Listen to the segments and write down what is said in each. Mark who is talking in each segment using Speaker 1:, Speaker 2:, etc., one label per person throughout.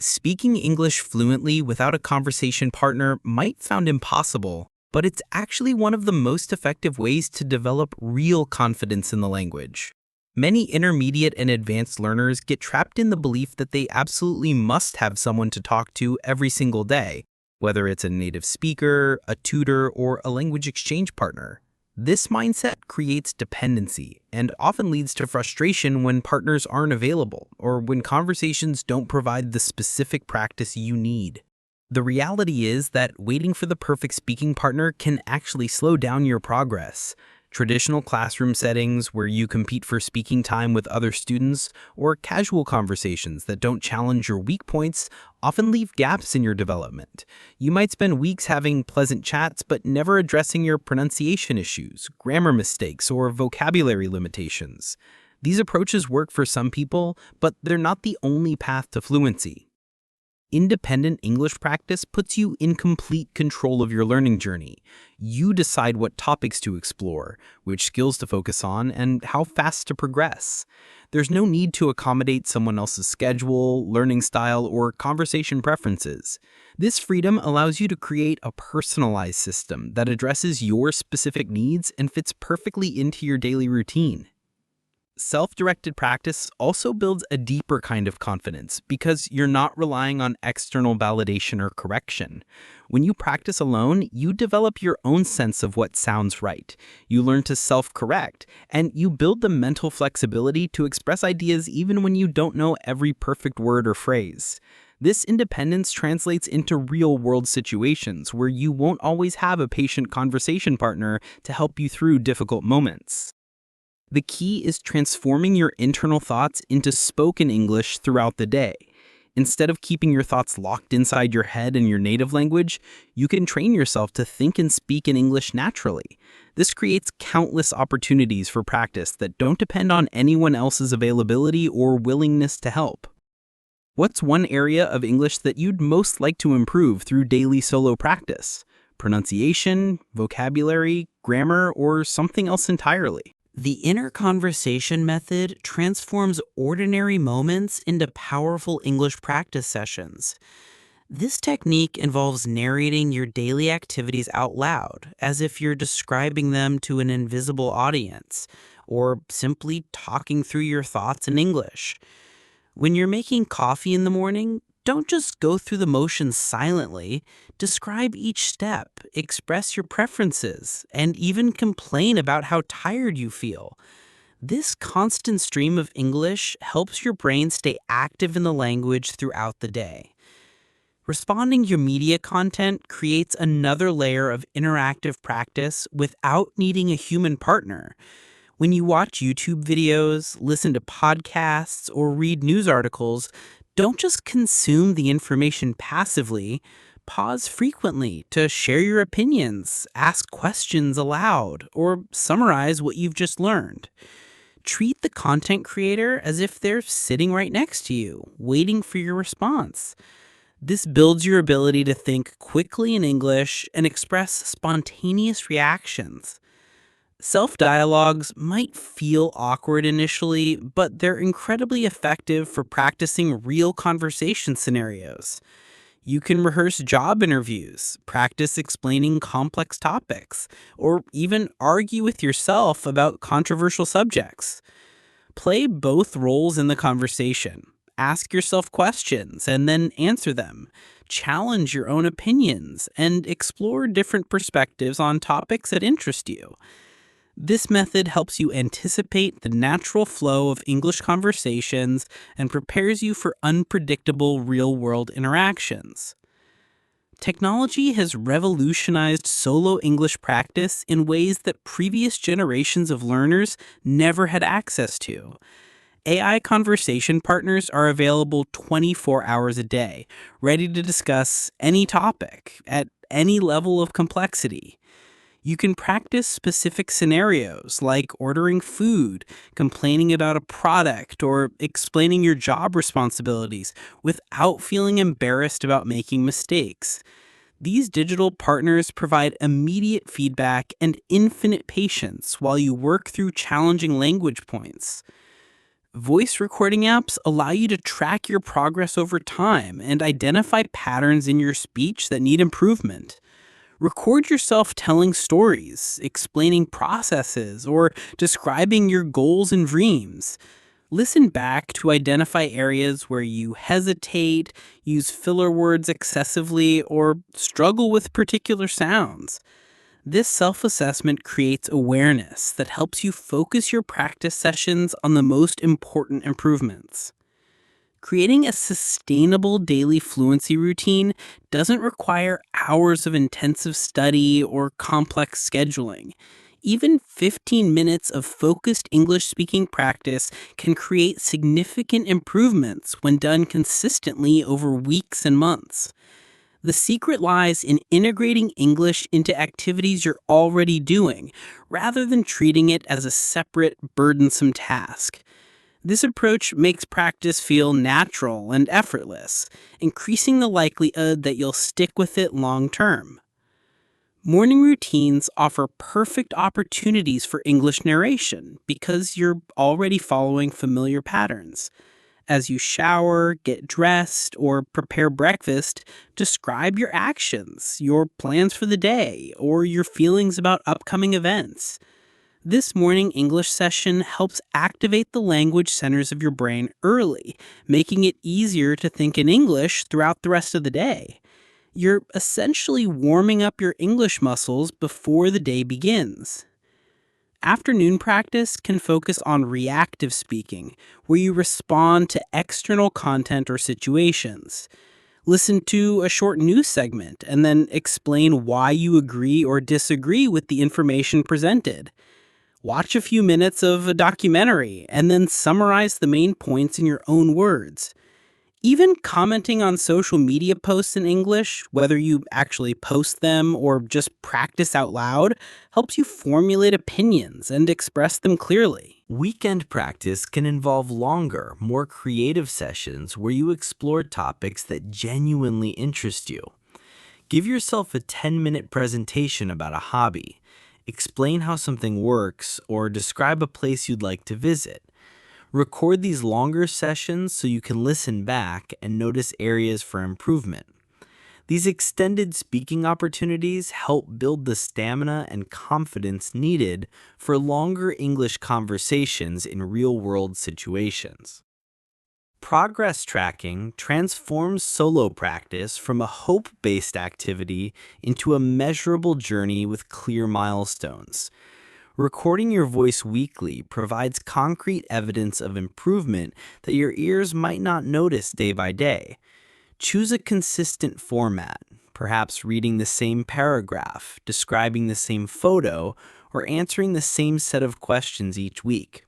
Speaker 1: Speaking English fluently without a conversation partner might sound impossible, but it's actually one of the most effective ways to develop real confidence in the language. Many intermediate and advanced learners get trapped in the belief that they absolutely must have someone to talk to every single day, whether it's a native speaker, a tutor, or a language exchange partner. This mindset creates dependency and often leads to frustration when partners aren't available or when conversations don't provide the specific practice you need. The reality is that waiting for the perfect speaking partner can actually slow down your progress. Traditional classroom settings where you compete for speaking time with other students or casual conversations that don't challenge your weak points often leave gaps in your development. You might spend weeks having pleasant chats but never addressing your pronunciation issues, grammar mistakes, or vocabulary limitations. These approaches work for some people, but they're not the only path to fluency. Independent English practice puts you in complete control of your learning journey. You decide what topics to explore, which skills to focus on, and how fast to progress. There's no need to accommodate someone else's schedule, learning style, or conversation preferences. This freedom allows you to create a personalized system that addresses your specific needs and fits perfectly into your daily routine. Self-directed practice also builds a deeper kind of confidence because you're not relying on external validation or correction. When you practice alone, you develop your own sense of what sounds right. You learn to self-correct, and you build the mental flexibility to express ideas even when you don't know every perfect word or phrase. This independence translates into real-world situations where you won't always have a patient conversation partner to help you through difficult moments. The key is transforming your internal thoughts into spoken English throughout the day. Instead of keeping your thoughts locked inside your head in your native language, you can train yourself to think and speak in English naturally. This creates countless opportunities for practice that don't depend on anyone else's availability or willingness to help. What's one area of English that you'd most like to improve through daily solo practice? Pronunciation, vocabulary, grammar, or something else entirely?
Speaker 2: The inner conversation method transforms ordinary moments into powerful English practice sessions. This technique involves narrating your daily activities out loud, as if you're describing them to an invisible audience, or simply talking through your thoughts in English. When you're making coffee in the morning, don't just go through the motions silently. Describe each step, express your preferences, and even complain about how tired you feel. This constant stream of English helps your brain stay active in the language throughout the day. Responding to your media content creates another layer of interactive practice without needing a human partner. When you watch YouTube videos, listen to podcasts, or read news articles, don't just consume the information passively. Pause frequently to share your opinions, ask questions aloud, or summarize what you've just learned. Treat the content creator as if they're sitting right next to you, waiting for your response. This builds your ability to think quickly in English and express spontaneous reactions. Self-dialogues might feel awkward initially, but they're incredibly effective for practicing real conversation scenarios. You can rehearse job interviews, practice explaining complex topics, or even argue with yourself about controversial subjects. Play both roles in the conversation. Ask yourself questions and then answer them. Challenge your own opinions and explore different perspectives on topics that interest you. This method helps you anticipate the natural flow of English conversations and prepares you for unpredictable real-world interactions. Technology has revolutionized solo English practice in ways that previous generations of learners never had access to. AI conversation partners are available 24 hours a day, ready to discuss any topic at any level of complexity. You can practice specific scenarios like ordering food, complaining about a product, or explaining your job responsibilities without feeling embarrassed about making mistakes. These digital partners provide immediate feedback and infinite patience while you work through challenging language points. Voice recording apps allow you to track your progress over time and identify patterns in your speech that need improvement. Record yourself telling stories, explaining processes, or describing your goals and dreams. Listen back to identify areas where you hesitate, use filler words excessively, or struggle with particular sounds. This self assessment creates awareness that helps you focus your practice sessions on the most important improvements. Creating a sustainable daily fluency routine doesn't require hours of intensive study or complex scheduling. Even 15 minutes of focused English speaking practice can create significant improvements when done consistently over weeks and months. The secret lies in integrating English into activities you're already doing, rather than treating it as a separate, burdensome task. This approach makes practice feel natural and effortless, increasing the likelihood that you'll stick with it long term. Morning routines offer perfect opportunities for English narration because you're already following familiar patterns. As you shower, get dressed, or prepare breakfast, describe your actions, your plans for the day, or your feelings about upcoming events. This morning English session helps activate the language centers of your brain early, making it easier to think in English throughout the rest of the day. You're essentially warming up your English muscles before the day begins. Afternoon practice can focus on reactive speaking, where you respond to external content or situations. Listen to a short news segment and then explain why you agree or disagree with the information presented. Watch a few minutes of a documentary and then summarize the main points in your own words. Even commenting on social media posts in English, whether you actually post them or just practice out loud, helps you formulate opinions and express them clearly.
Speaker 1: Weekend practice can involve longer, more creative sessions where you explore topics that genuinely interest you. Give yourself a 10-minute presentation about a hobby. Explain how something works or describe a place you'd like to visit. Record these longer sessions so you can listen back and notice areas for improvement. These extended speaking opportunities help build the stamina and confidence needed for longer English conversations in real-world situations. Progress tracking transforms solo practice from a hope-based activity into a measurable journey with clear milestones. Recording your voice weekly provides concrete evidence of improvement that your ears might not notice day by day. Choose a consistent format, perhaps reading the same paragraph, describing the same photo, or answering the same set of questions each week.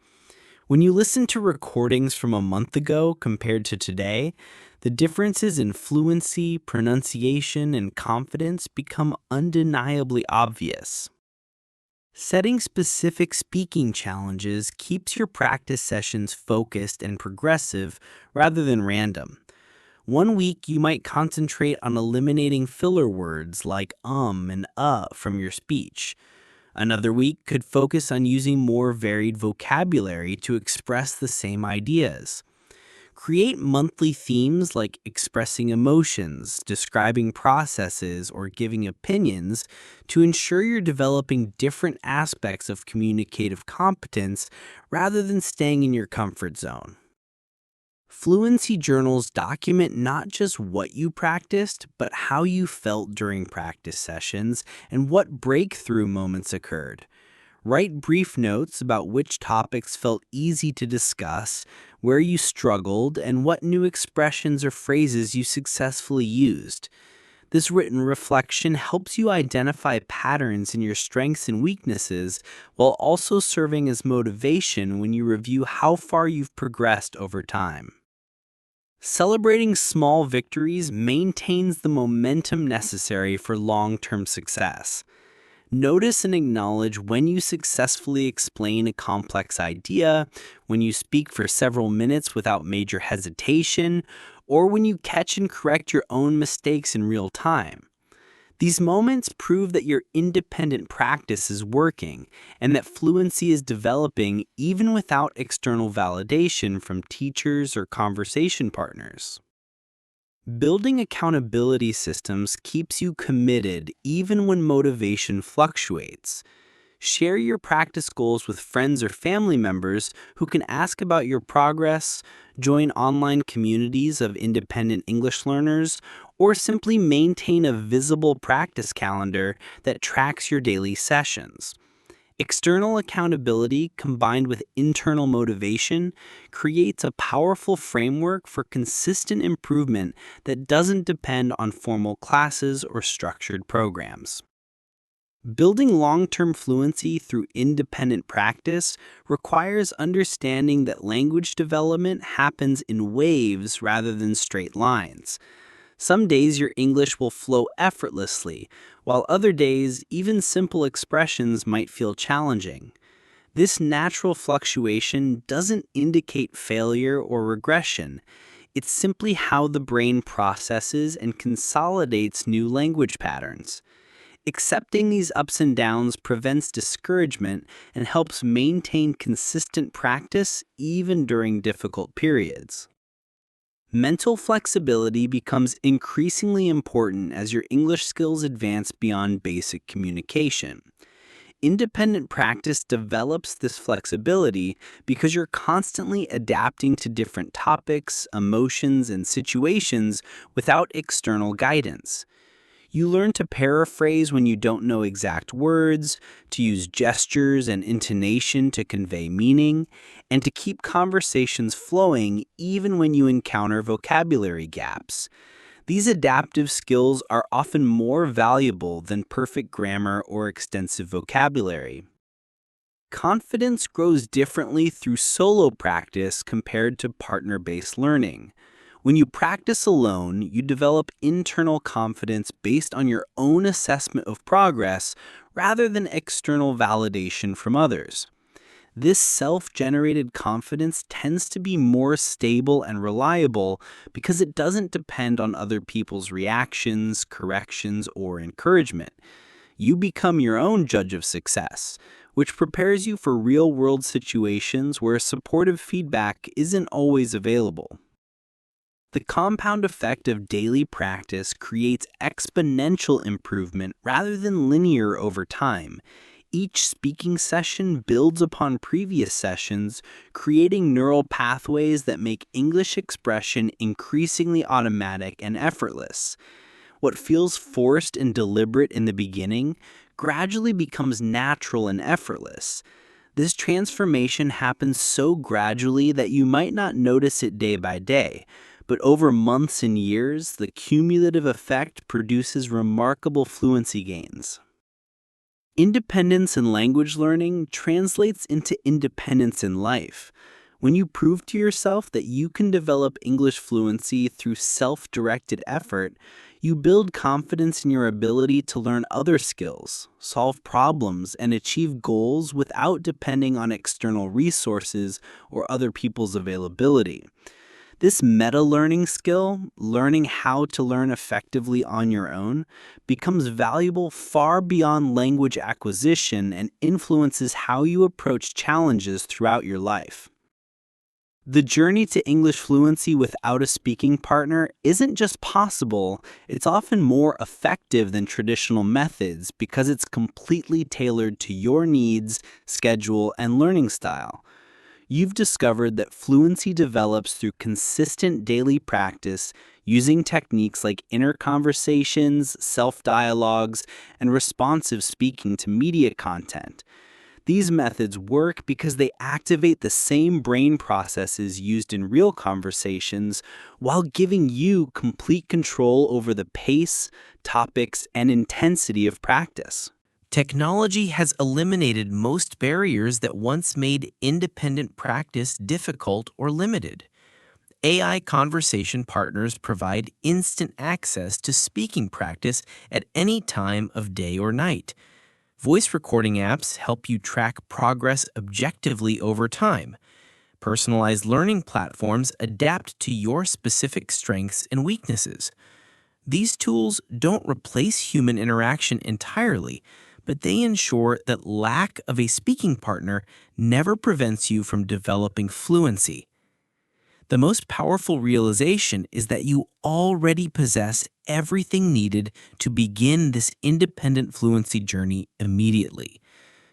Speaker 1: When you listen to recordings from a month ago compared to today, the differences in fluency, pronunciation, and confidence become undeniably obvious. Setting specific speaking challenges keeps your practice sessions focused and progressive rather than random. One week you might concentrate on eliminating filler words like and from your speech. Another week could focus on using more varied vocabulary to express the same ideas. Create monthly themes like expressing emotions, describing processes, or giving opinions to ensure you're developing different aspects of communicative competence rather than staying in your comfort zone. Fluency journals document not just what you practiced, but how you felt during practice sessions and what breakthrough moments occurred. Write brief notes about which topics felt easy to discuss, where you struggled, and what new expressions or phrases you successfully used. This written reflection helps you identify patterns in your strengths and weaknesses while also serving as motivation when you review how far you've progressed over time. Celebrating small victories maintains the momentum necessary for long-term success. Notice and acknowledge when you successfully explain a complex idea, when you speak for several minutes without major hesitation, or when you catch and correct your own mistakes in real time.
Speaker 2: These moments prove that your independent practice is working and that fluency is developing even without external validation from teachers or conversation partners. Building accountability systems keeps you committed even when motivation fluctuates. Share your practice goals with friends or family members who can ask about your progress, join online communities of independent English learners, or simply maintain a visible practice calendar that tracks your daily sessions. External accountability combined with internal motivation creates a powerful framework for consistent improvement that doesn't depend on formal classes or structured programs. Building long-term fluency through independent practice requires understanding that language development happens in waves rather than straight lines. Some days your English will flow effortlessly, while other days even simple expressions might feel challenging. This natural fluctuation doesn't indicate failure or regression. It's simply how the brain processes and consolidates new language patterns. Accepting these ups and downs prevents discouragement and helps maintain consistent practice even during difficult periods. Mental flexibility becomes increasingly important as your English skills advance beyond basic communication. Independent practice develops this flexibility because you're constantly adapting to different topics, emotions, and situations without external guidance. You learn to paraphrase when you don't know exact words, to use gestures and intonation to convey meaning, and to keep conversations flowing even when you encounter vocabulary gaps. These adaptive skills are often more valuable than perfect grammar or extensive vocabulary. Confidence grows differently through solo practice compared to partner-based learning. When you practice alone, you develop internal confidence based on your own assessment of progress rather than external validation from others. This self-generated confidence tends to be more stable and reliable because it doesn't depend on other people's reactions, corrections, or encouragement. You become your own judge of success, which prepares you for real-world situations where supportive feedback isn't always available. The compound effect of daily practice creates exponential improvement rather than linear over time. Each speaking session builds upon previous sessions, creating neural pathways that make English expression increasingly automatic and effortless. What feels forced and deliberate in the beginning gradually becomes natural and effortless. This transformation happens so gradually that you might not notice it day by day, but over months and years, the cumulative effect produces remarkable fluency gains. Independence in language learning translates into independence in life. When you prove to yourself that you can develop English fluency through self-directed effort, you build confidence in your ability to learn other skills, solve problems, and achieve goals without depending on external resources or other people's availability. This meta-learning skill, learning how to learn effectively on your own, becomes valuable far beyond language acquisition and influences how you approach challenges throughout your life. The journey to English fluency without a speaking partner isn't just possible, it's often more effective than traditional methods because it's completely tailored to your needs, schedule, and learning style. You've discovered that fluency develops through consistent daily practice using techniques like inner conversations, self-dialogues, and responsive speaking to media content. These methods work because they activate the same brain processes used in real conversations while giving you complete control over the pace, topics, and intensity of practice.
Speaker 1: Technology has eliminated most barriers that once made independent practice difficult or limited. AI conversation partners provide instant access to speaking practice at any time of day or night. Voice recording apps help you track progress objectively over time. Personalized learning platforms adapt to your specific strengths and weaknesses. These tools don't replace human interaction entirely, but they ensure that lack of a speaking partner never prevents you from developing fluency. The most powerful realization is that you already possess everything needed to begin this independent fluency journey immediately.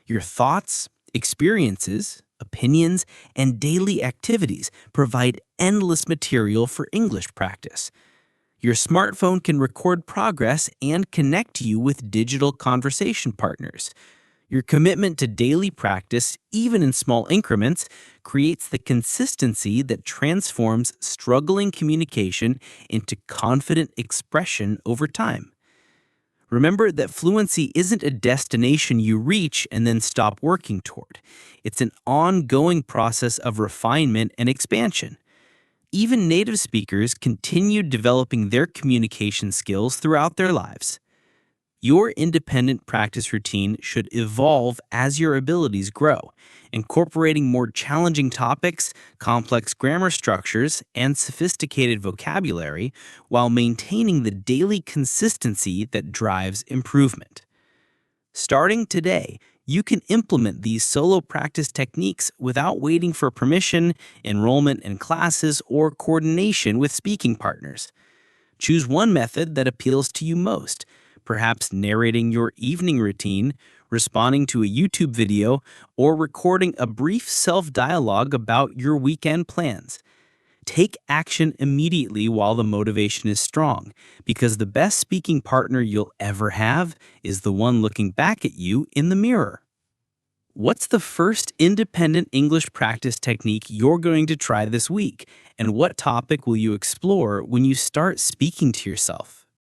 Speaker 1: Your thoughts, experiences, opinions, and daily activities provide endless material for English practice. Your smartphone can record progress and connect you with digital conversation partners. Your commitment to daily practice, even in small increments, creates the consistency that transforms struggling communication into confident expression over time. Remember that fluency isn't a destination you reach and then stop working toward. It's an ongoing process of refinement and expansion. Even native speakers continue developing their communication skills throughout their lives. Your independent practice routine should evolve as your abilities grow, incorporating more challenging topics, complex grammar structures, and sophisticated vocabulary while maintaining the daily consistency that drives improvement. Starting today, you can implement these solo practice techniques without waiting for permission, enrollment in classes, or coordination with speaking partners. Choose one method that appeals to you most, perhaps narrating your evening routine, responding to a YouTube video, or recording a brief self-dialogue about your weekend plans. Take action immediately while the motivation is strong, because the best speaking partner you'll ever have is the one looking back at you in the mirror. What's the first independent English practice technique you're going to try this week? And what topic will you explore when you start speaking to yourself?